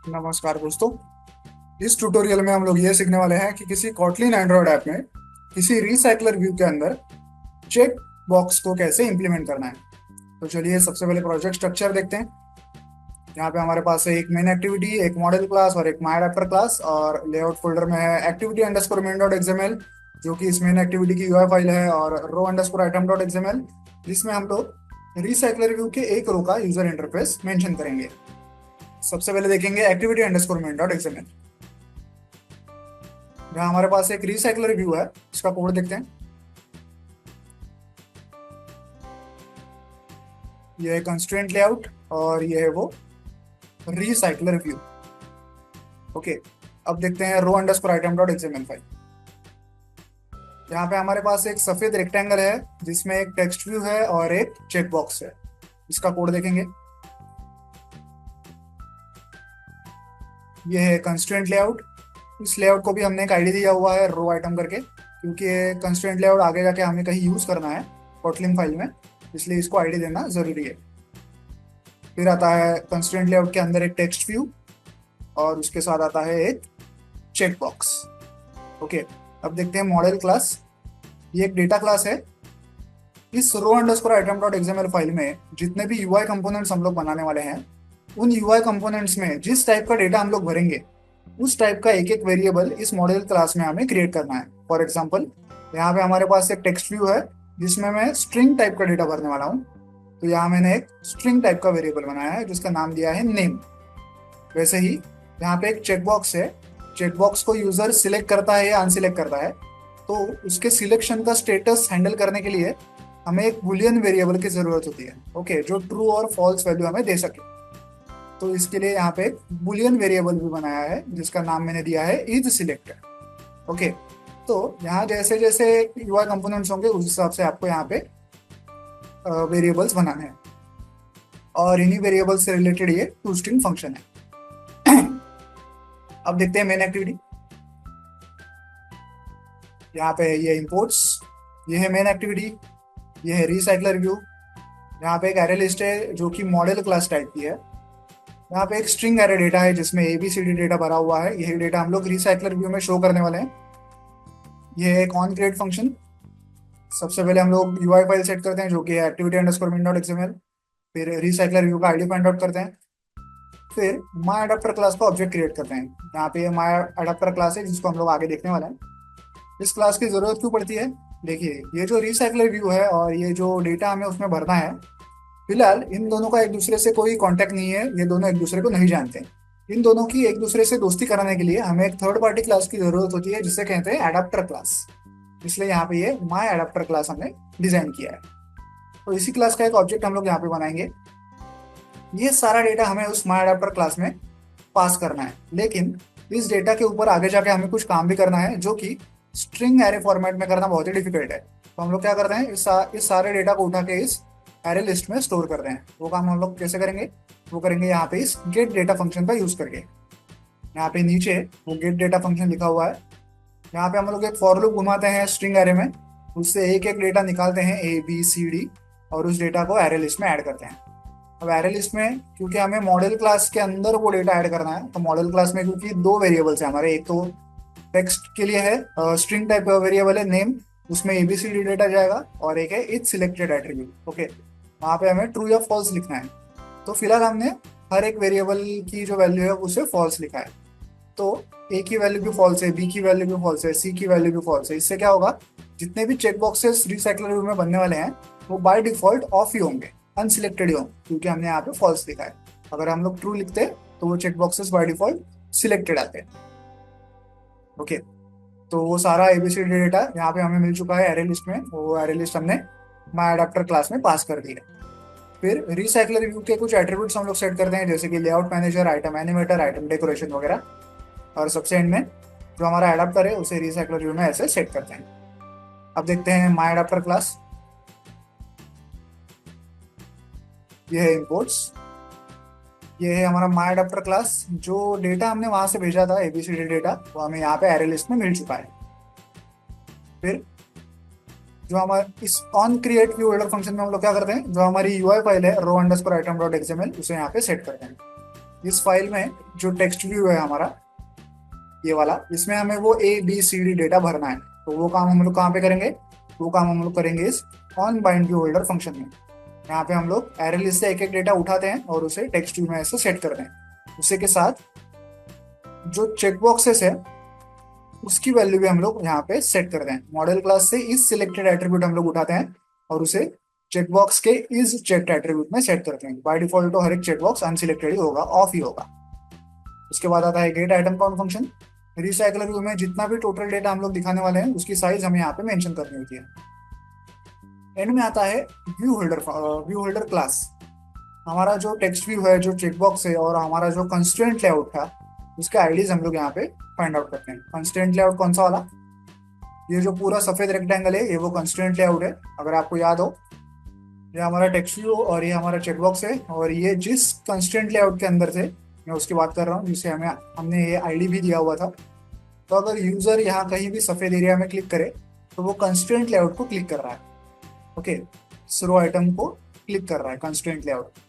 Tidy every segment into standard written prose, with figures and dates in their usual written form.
नमस्कार दोस्तों। इस ट्यूटोरियल में हम लोग ये सीखने वाले हैं कि किसी कॉटलिन एंड्रॉयड ऐप में किसी रिसाइकलर व्यू के अंदर चेक बॉक्स को कैसे इंप्लीमेंट करना है। तो चलिए सबसे पहले प्रोजेक्ट स्ट्रक्चर देखते हैं। यहाँ पे हमारे पास है एक मेन एक्टिविटी, एक मॉडल क्लास और एक माई एडेप्टर क्लास, और लेआउट फोल्डर में है activity underscore main dot XML जो कि इस मेन एक्टिविटी की यूआई फाइल है, और रो अंडरस्कोर आइटम डॉट एक्सएमएल जिसमें हम लोग रिसाइकलर व्यू के एक रो का यूजर इंटरफेस मेंशन करेंगे। सबसे पहले देखेंगे activity underscore main dot XML. यहाँ हमारे पास एक रिसाइकलर व्यू है, इसका कोड देखते हैं। ये है कंस्ट्रेंट लेआउट और ये है वो रिसाइकलर व्यू। ओके, अब देखते हैं row underscore item dot XML file. यहाँ पे हमारे पास एक सफेद रेक्टेंगल है जिसमें एक टेक्स्ट व्यू है और एक चेक बॉक्स है। इसका कोड देखेंगे। ये है कंस्ट्रेंट लेआउट। इस लेआउट को भी हमने एक आईडी दिया हुआ है रो आइटम करके, क्योंकि कंस्ट्रेंट लेआउट आगे जाके हमें कहीं यूज करना है कोटलिन फाइल में, इसलिए इसको आईडी देना जरूरी है। फिर आता है कंस्ट्रेंट लेआउट के अंदर एक टेक्स्ट व्यू और उसके साथ आता है एक चेक बॉक्स। ओके, अब देखते हैं मॉडल क्लास। ये एक डेटा क्लास है। इस row underscore item dot XML file में जितने भी यूआई कंपोनेंट्स हम लोग बनाने वाले हैं, उन यूआई कंपोनेंट्स में जिस टाइप का डेटा हम लोग भरेंगे उस टाइप का एक एक वेरिएबल इस मॉडल क्लास में हमें क्रिएट करना है। फॉर एग्जांपल, यहाँ पे हमारे पास एक टेक्स्ट व्यू है जिसमें मैं स्ट्रिंग टाइप का डेटा भरने वाला हूँ। तो यहाँ मैंने एक स्ट्रिंग टाइप का वेरिएबल बनाया है जिसका नाम दिया है नेम। वैसे ही यहाँ पे एक चेकबॉक्स है। चेकबॉक्स को यूजर सिलेक्ट करता है या अनसिलेक्ट करता है, तो उसके सिलेक्शन का स्टेटस हैंडल करने के लिए हमें एक बुलियन वेरिएबल की जरूरत होती है। ओके, जो ट्रू और फॉल्स वैल्यू हमें दे सके। तो इसके लिए यहाँ पे एक बुलियन वेरिएबल भी बनाया है जिसका नाम मैंने दिया है इज सिलेक्टेड। ओके, तो यहाँ जैसे जैसे यूआई कंपोनेंट्स होंगे उस हिसाब से आपको यहाँ पे वेरिएबल्स बनाने हैं, और इन्हीं वेरिएबल्स से रिलेटेड ये टूस्ट्रिंग फंक्शन है। अब देखते हैं मेन एक्टिविटी। यहाँ पे ये इंपोर्ट्स, ये है मेन एक्टिविटी, ये है रिसाइकलर व्यू। यहाँ पे एक एरे लिस्ट है जो कि मॉडल क्लास टाइप की है। यहाँ पे एक स्ट्रिंग एरे डेटा है जिसमें एबीसीडी डेटा भरा हुआ है। यही डेटा हम लोग रिसाइकलर व्यू में शो करने वाले हैं। ये है एक ऑन क्रिएट फंक्शन। सबसे पहले हम लोग यूआई फाइल सेट करते हैं जो कि है activity underscore min dot XML. फिर रिसाइकलर व्यू का आईडी फाइंड आउट करते हैं। फिर माई अडाप्टर क्लास का ऑब्जेक्ट क्रिएट करते हैं। यहाँ पे माई अडाप्टर क्लास है जिसको हम लोग आगे देखने वाले हैं। इस क्लास की जरूरत क्यों पड़ती है? देखिए, ये जो रिसाइकलर व्यू है और ये जो डेटा हमें उसमें भरना है, फिलहाल इन दोनों का एक दूसरे से कोई कांटेक्ट नहीं है। ये दोनों एक दूसरे को नहीं जानते। इन दोनों की एक दूसरे से दोस्ती कराने के लिए हमें एक थर्ड पार्टी क्लास की जरूरत होती है जिसे कहते हैं एडाप्टर क्लास। इसलिए यहाँ पे ये माई एडाप्टर क्लास हमने डिजाइन किया है। तो इसी क्लास का एक ऑब्जेक्ट हम लोग यहाँ पे बनाएंगे। ये सारा डेटा हमें उस माई एडाप्टर क्लास में पास करना है, लेकिन इस डेटा के ऊपर आगे जाके हमें कुछ काम भी करना है जो कि स्ट्रिंग एरे फॉर्मेट में करना बहुत ही डिफिकल्ट है। तो हम लोग क्या करते हैं, इस सारे डेटा को उठा के इस एरे लिस्ट में स्टोर करते हैं। वो काम हम लोग कैसे करेंगे? वो करेंगे यहाँ पे इस गेट डेटा फंक्शन का यूज करके। यहाँ पे नीचे वो गेट डेटा फंक्शन लिखा हुआ है। यहाँ पे हम लोग एक फॉर लूप घुमाते हैं स्ट्रिंग एरे में, उससे एक एक डेटा निकालते हैं ए बी सी डी, और उस डेटा को एरे लिस्ट में ऐड करते हैं। अब एरे लिस्ट में क्योंकि हमें मॉडल क्लास के अंदर वो डेटा ऐड करना है, तो मॉडल क्लास में क्योंकि दो वेरिएबल्स हैं हमारे, एक तो टेक्स्ट के लिए है स्ट्रिंग टाइप वेरिएबल है नेम, उसमें एबीसीडी डेटा जाएगा, और एक है इज सिलेक्टेड एट्रीब्यूट। ओके, वहाँ पे हमें ट्रू या फॉल्स लिखना है। तो फिलहाल हमने हर एक वेरिएबल की जो वैल्यू है उसे फॉल्स लिखा है। तो ए की वैल्यू भी फॉल्स है, बी की वैल्यू भी फॉल्स है, सी की वैल्यू भी फॉल्स है। इससे क्या होगा, जितने भी चेक बॉक्सेस रिसाइकलर व्यू में बनने वाले हैं वो बाय डिफॉल्ट ऑफ ही होंगे, अनसिलेक्टेड ही होंगे, क्योंकि हमने यहाँ पे फॉल्स लिखा है। अगर हम लोग ट्रू लिखते तो वो check boxes by default selected आते हैं। ओके, तो वो सारा एबीसीडी डेटा यहाँ पे हमें मिल चुका है एरे लिस्ट में। वो एरे लिस्ट हमने माई एडाप्टर क्लास में पास कर दिया। फिर रिसाइकलर व्यू के कुछ एट्रीब्यूट्स हम लोग सेट करते हैं, जैसे कि layout manager, item animator, item decoration वगैरह। और सबसे एंड में जो हमारा एडाप्टर है उसे रिसाइकलर व्यू में ऐसे सेट करते हैं। अब देखते हैं माई एडाप्टर क्लास। ये है इंपोर्ट्स। ये है हमारा माई एडाप्टर क्लास। जो डेटा हमने वहां से भेजा था एबीसीडी डेटा, वो हमें यहाँ पे एरे लिस्ट में मिल चुका है। फिर जो हमारे इस on create view header function में हम लोग क्या करते हैं, जो हमारी यूआई फाइल है रो अंडरस्कोर आइटम डॉट एक्सएमएल, उसे यहाँ पे सेट करते हैं। इस फाइल में जो टेक्स्ट व्यू है हमारा, ये वाला, इसमें हमें वो ABCD डेटा भरना है। तो वो काम हम लोग कहाँ पे करेंगे? वो काम हम लोग करेंगे इस on bind view holder function में। यहाँ पे हम लोग एरे लिस्ट से एक एक डेटा उठाते हैं और उसे टेक्स्ट व्यू में ऐसे सेट करते हैं। उसी के साथ जो चेक बॉक्सेस है उसकी वैल्यू भी हम लोग यहाँ पे सेट करते हैं। मॉडल क्लास से इस सिलेक्टेड एट्रीब्यूट हम लोग उठाते हैं और उसे चेकबॉक्स के इज चेक्ड एट्रीब्यूट में सेट करते हैं। बाय डिफॉल्ट तो हर एक चेकबॉक्स अनसिलेक्टेड ही होगा, ऑफ ही होगा। उसके बाद आता है gate item count function. Recycler view में जितना भी टोटल डेटा हम लोग दिखाने वाले हैं उसकी साइज हमें यहाँ पे मेंशन करनी होती है। एंड में आता है व्यू होल्डर क्लास। हमारा जो टेक्स्ट व्यू है, जो चेकबॉक्स है और हमारा जो कंस्ट्रेंट लेआउट था, उसके आईडीज हम लोग यहाँ पे फाइंड आउट करते हैं। कंस्ट्रेंट लेआउट कौन सा वाला? ये जो पूरा सफेद रेक्टेंगल है, ये वो कंस्ट्रेंट लेआउट है। अगर आपको याद हो, ये हमारा टेक्स्ट व्यू और ये हमारा चेकबॉक्स है, और ये जिस कंस्ट्रेंट लेआउट के अंदर थे मैं उसकी बात कर रहा हूँ, जिसे हमने ये आईडी भी दिया हुआ था। तो अगर यूजर यहाँ कहीं भी सफेद एरिया में क्लिक करे तो वो कंस्ट्रेंट लेआउट को क्लिक कर रहा है। ओके, रो आइटम को क्लिक कर रहा है कंस्ट्रेंट लेआउट।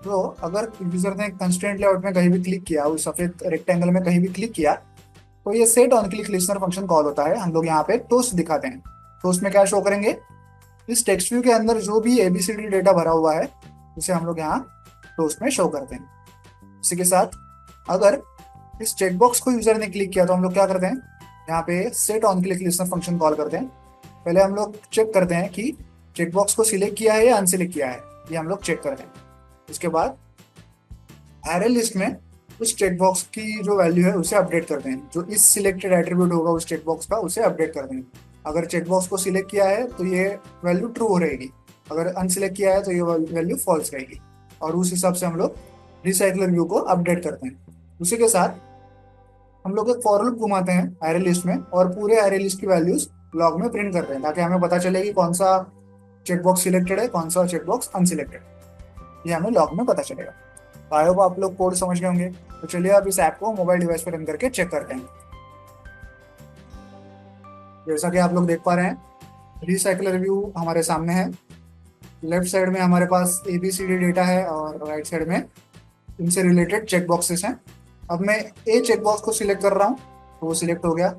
तो अगर यूजर ने कंस्ट्रेंट लेआउट में कहीं भी क्लिक किया, उस सफेद रेक्टेंगल में कहीं भी क्लिक किया, तो ये set on click listener function call होता है। हम लोग यहाँ पे टोस्ट दिखाते हैं। टोस्ट में क्या शो करेंगे? इस टेक्स्ट व्यू के अंदर जो भी ABCD डेटा भरा हुआ है उसे हम लोग यहाँ टोस्ट में शो करते हैं। इसी के साथ अगर इस चेकबॉक्स को यूजर ने क्लिक किया तो हम लोग क्या करते हैं? यहाँ पे set on click listener function call करते हैं। पहले हम लोग चेक करते हैं कि चेकबॉक्स को सिलेक्ट किया है या अनसिलेक्ट किया है, ये हम लोग चेक करते हैं। उसके बाद एरे लिस्ट में उस चेकबॉक्स की जो वैल्यू है उसे अपडेट करते हैं। जो इस सिलेक्टेड एट्रीब्यूट होगा उस चेकबॉक्स का, उसे अपडेट करते हैं। अगर चेकबॉक्स को सिलेक्ट किया है तो ये वैल्यू ट्रू हो रहेगी, अगर अनसिलेक्ट किया है तो ये वैल्यू फॉल्स रहेगी। और उस हिसाब से हम लोग रिसाइकलर व्यू को अपडेट करते हैं। उसी के साथ हम लोग एक फॉर लूप घुमाते हैं एरे लिस्ट में और पूरे एरे लिस्ट की वैल्यूज लॉग में प्रिंट करते हैं, ताकि हमें पता चले कि कौन सा चेकबॉक्स सिलेक्टेड है, कौन सा चेकबॉक्स अनसिलेक्टेड, ये हमें लॉग में पता चलेगा। तो आई होप आप लोग कोड समझ गए होंगे। तो चलिए अब इस ऐप को मोबाइल डिवाइस पर रन करके चेक करते हैं। जैसा कि आप लोग देख पा रहे हैं, रिसाइकलर व्यू हमारे सामने है। लेफ्ट साइड में हमारे पास ABCD डेटा है और राइट साइड में इनसे रिलेटेड चेक बॉक्सेस हैं। अब मैं A चेकबॉक्स को सिलेक्ट कर रहा हूँ तो वो सिलेक्ट हो गया,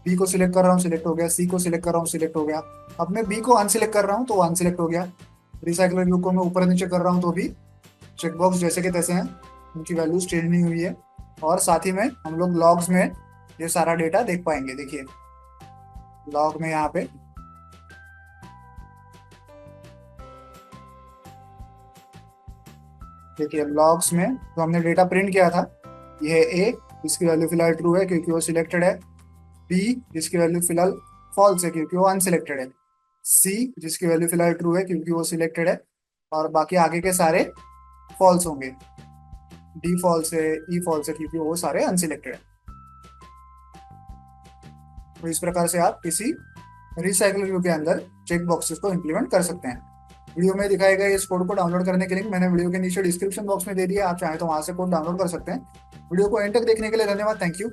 B को सिलेक्ट कर रहा हूँ सिलेक्ट हो गया, C को सिलेक्ट कर रहा हूँ सिलेक्ट हो गया। अब मैं B को अनसिलेक्ट कर रहा हूँ तो वो अनसिलेक्ट हो गया। रिसाइकलर व्यू को मैं ऊपर नीचे कर रहा हूँ तो भी चेकबॉक्स जैसे कि तैसे हैं, उनकी वैल्यूज चेंज नहीं हुई है। और साथ ही में हम लोग लॉग्स में ये सारा डेटा देख पाएंगे। देखिए लॉग में यहाँ पे देखिए लॉग्स में जो हमने डेटा प्रिंट किया था, ये है A, इसकी वैल्यू फिलहाल ट्रू है क्योंकि वो सिलेक्टेड है। B जिसकी वैल्यू फिलहाल फॉल्स है क्योंकि वो अनसिलेक्टेड है। C जिसकी वैल्यू फिलहाल ट्रू है क्योंकि वो सिलेक्टेड है। और बाकी आगे के सारे फॉल्स होंगे। D फॉल्स है, E फॉल्स है क्योंकि वो सारे अनसिलेक्टेड है। तो इस प्रकार से आप किसी रिसाइकल व्यू के अंदर चेक बॉक्सेस को इंप्लीमेंट कर सकते हैं। वीडियो में दिखाए गए इस कोड को डाउनलोड करने के लिंक मैंने वीडियो के नीचे डिस्क्रिप्शन बॉक्स में दे दिया, आप चाहें तो वहां से कोड डाउनलोड कर सकते हैं। वीडियो को एंड तक देखने के लिए धन्यवाद। Thank you.